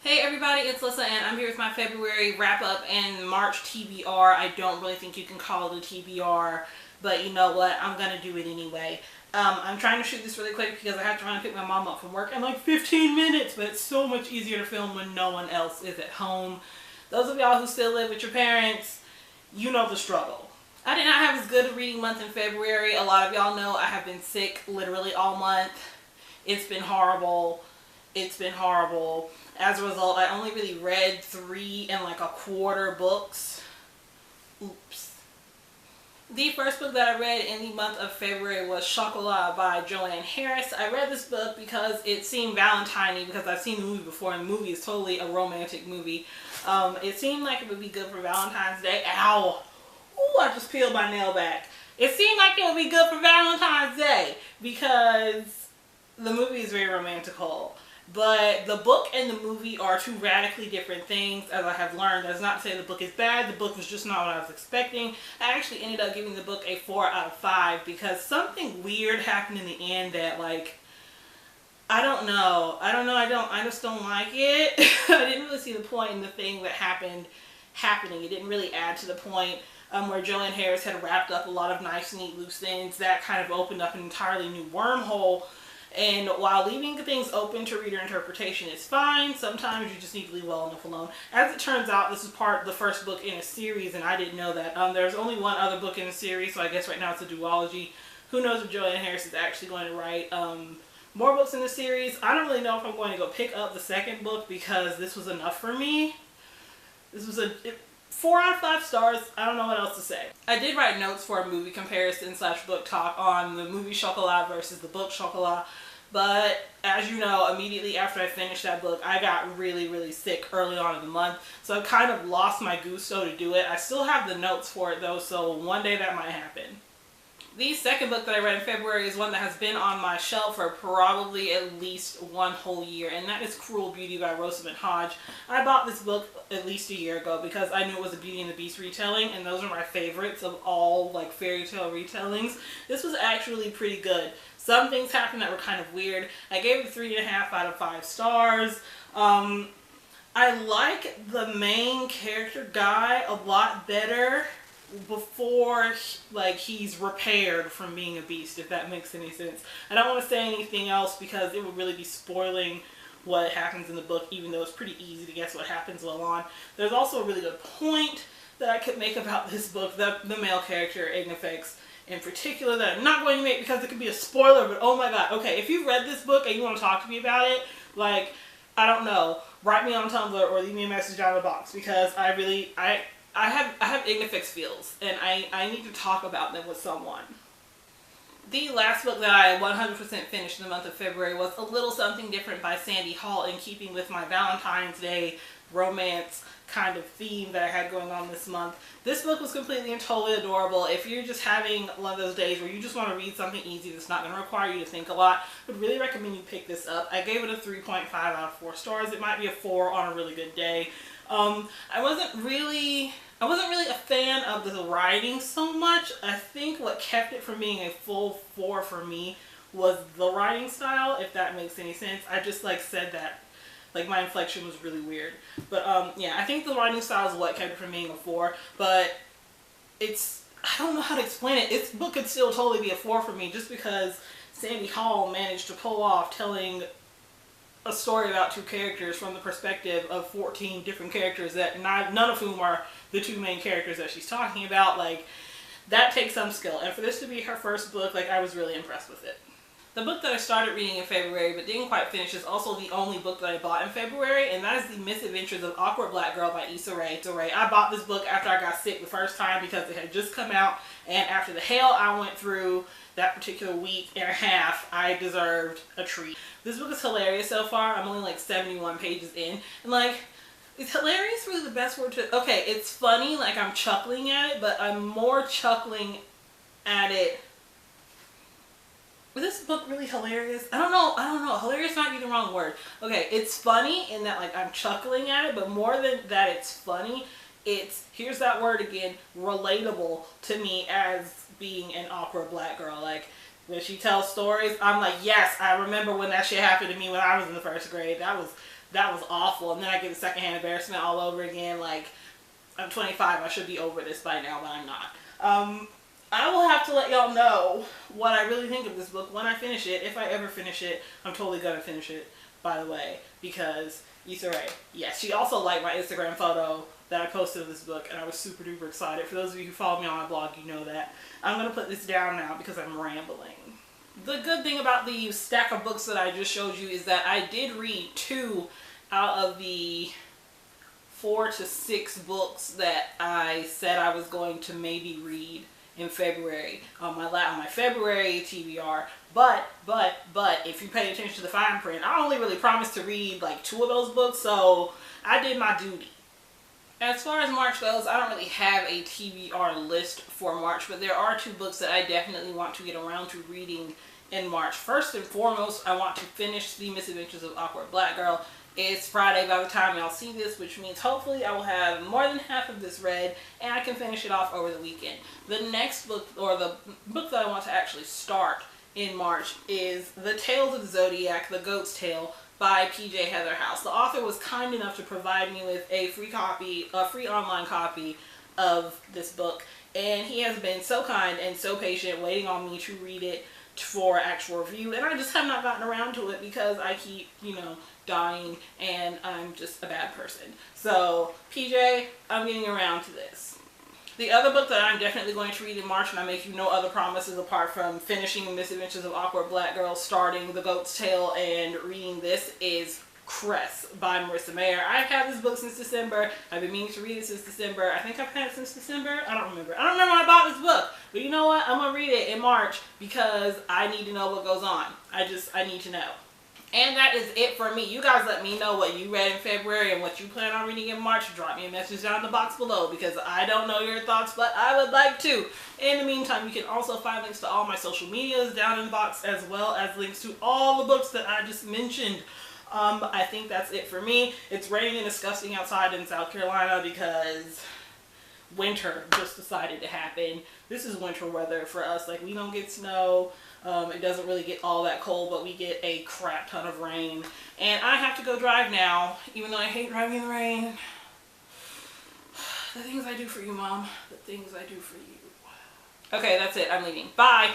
Hey everybody, it's Issa and I'm here with my February wrap up and March TBR. I don't really think you can call it a TBR, but you know what? I'm gonna do it anyway. I'm trying to shoot this really quick because I have to run and pick my mom up from work in like 15 minutes, but it's so much easier to film when no one else is at home. Those of y'all who still live with your parents, you know the struggle. I did not have as good a reading month in February. A lot of y'all know I have been sick literally all month. It's been horrible. It's been horrible. As a result, I only really read 3 1/4 books. Oops. The first book that I read in the month of February was Chocolat by Jillian Harris. I read this book because it seemed Valentine-y because I've seen the movie before and the movie is totally a romantic movie. It seemed like it would be good for Valentine's Day. Ow! Ooh, I just peeled my nail back. It seemed like it would be good for Valentine's Day because the movie is very romantical. But the book and the movie are two radically different things, as I have learned. That's not to say the book is bad. The book was just not what I was expecting. I actually ended up giving the book a 4 out of 5 because something weird happened in the end that, like, I don't know. I just don't like it. I didn't really see the point in the thing that happening. It didn't really add to the point where Jillian Harris had wrapped up a lot of nice, neat, loose things. That kind of opened up an entirely new wormhole. And while leaving things open to reader interpretation is fine, sometimes you just need to leave well enough alone. As it turns out, this is the first book in a series, and I didn't know that. There's only one other book in the series, so I guess right now it's a duology. Who knows if Joanne Harris is actually going to write more books in the series. I don't really know if I'm going to go pick up the second book because this was enough for me. This was 4 out of 5 stars. I don't know what else to say. I did write notes for a movie comparison / book talk on the movie Chocolat versus the book Chocolat. But as you know, immediately after I finished that book, I got really, really sick early on in the month. So I kind of lost my gusto to do it. I still have the notes for it though, so one day that might happen. The second book that I read in February is one that has been on my shelf for probably at least 1 whole year, and that is Cruel Beauty by Rosamund Hodge. I bought this book at least a year ago because I knew it was a Beauty and the Beast retelling, and those are my favorites of all like fairy tale retellings. This was actually pretty good. Some things happened that were kind of weird. I gave it 3.5 out of 5 stars. I like the main character guy a lot better before he's repaired from being a beast, if that makes any sense. I don't want to say anything else because it would really be spoiling what happens in the book, even though it's pretty easy to guess what happens well on. There's also a really good point that I could make about this book, the male character Ignifex in particular, that I'm not going to make because it could be a spoiler, but oh my god. Okay, if you've read this book and you want to talk to me about it, like, I don't know, write me on Tumblr or leave me a message down the box because I have Ignifex feels, and I need to talk about them with someone. The last book that I 100% finished in the month of February was A Little Something Different by Sandy Hall, in keeping with my Valentine's Day romance kind of theme that I had going on this month. This book was completely and totally adorable. If you're just having one of those days where you just want to read something easy that's not going to require you to think a lot, I would really recommend you pick this up. I gave it a 3.5 out of 4 stars. It might be a 4 on a really good day. I wasn't really a fan of the writing so much. I think what kept it from being a full 4 for me was the writing style, if that makes any sense. I just said that. My inflection was really weird. But yeah, I think the writing style is what kept it from being a 4. But I don't know how to explain it. This book could still totally be a 4 for me just because Sandy Hall managed to pull off telling a story about 2 characters from the perspective of 14 different characters that none of whom are the 2 main characters that she's talking about. That takes some skill, and for this to be her first book, I was really impressed with it. The book that I started reading in February but didn't quite finish is also the only book that I bought in February, and that is The Misadventures of Awkward Black Girl by Issa. I bought this book after I got sick the first time because it had just come out, and after the hell I went through that particular week and a half, I deserved a treat. This book is hilarious so far. I'm only 71 pages in, and is hilarious really the best word to... Okay, it's funny, I'm chuckling at it, but I'm more chuckling at it... Was this book really hilarious? I don't know. Hilarious might be the wrong word. Okay, it's funny in that I'm chuckling at it, but more than that it's funny, it's, here's that word again, relatable to me as being an awkward black girl. When she tells stories, I'm like, yes, I remember when that shit happened to me when I was in the 1st grade. That that was awful. And then I get the secondhand embarrassment all over again. Like, I'm 25, I should be over this by now, but I'm not. I will have to let y'all know what I really think of this book when I finish it. If I ever finish it, I'm totally gonna finish it, by the way, because Issa Rae, yes, she also liked my Instagram photo that I posted of this book, and I was super duper excited. For those of you who follow me on my blog, you know that. I'm gonna put this down now because I'm rambling. The good thing about the stack of books that I just showed you is that I did read 2 out of the 4 to 6 books that I said I was going to maybe read in February on my February TBR. But if you pay attention to the fine print, I only really promised to read like 2 of those books, so I did my duty. As far as March goes, I don't really have a TBR list for March, but there are 2 books that I definitely want to get around to reading in March. First and foremost, I want to finish The Misadventures of Awkward Black Girl. It's Friday by the time y'all see this, which means hopefully I will have more than half of this read and I can finish it off over the weekend. The next book, or the book that I want to actually start in March, is The Tales of the Zodiac, The Goat's Tale by PJ Hetherhouse. The author was kind enough to provide me with a free online copy of this book, and he has been so kind and so patient waiting on me to read it for actual review, and I just have not gotten around to it because I keep, dying and I'm just a bad person. So PJ, I'm getting around to this. The other book that I'm definitely going to read in March, and I make you no other promises apart from finishing Misadventures of Awkward Black Girl, starting The Goat's Tale, and reading this, is Cress by Marissa Meyer. I've had this book since December. I've been meaning to read it since December. I think I've had it since December. I don't remember. I don't remember when I bought this book. But you know what? I'm going to read it in March because I need to know what goes on. I need to know. And that is it for me. You guys let me know what you read in February and what you plan on reading in March. Drop me a message down in the box below because I don't know your thoughts, but I would like to. In the meantime, you can also find links to all my social medias down in the box, as well as links to all the books that I just mentioned. I think that's it for me. It's raining and disgusting outside in South Carolina because winter just decided to happen. This is winter weather for us. Like, we don't get snow. It doesn't really get all that cold, but we get a crap ton of rain. And I have to go drive now, even though I hate driving in the rain. The things I do for you, Mom. The things I do for you. Okay, that's it. I'm leaving. Bye.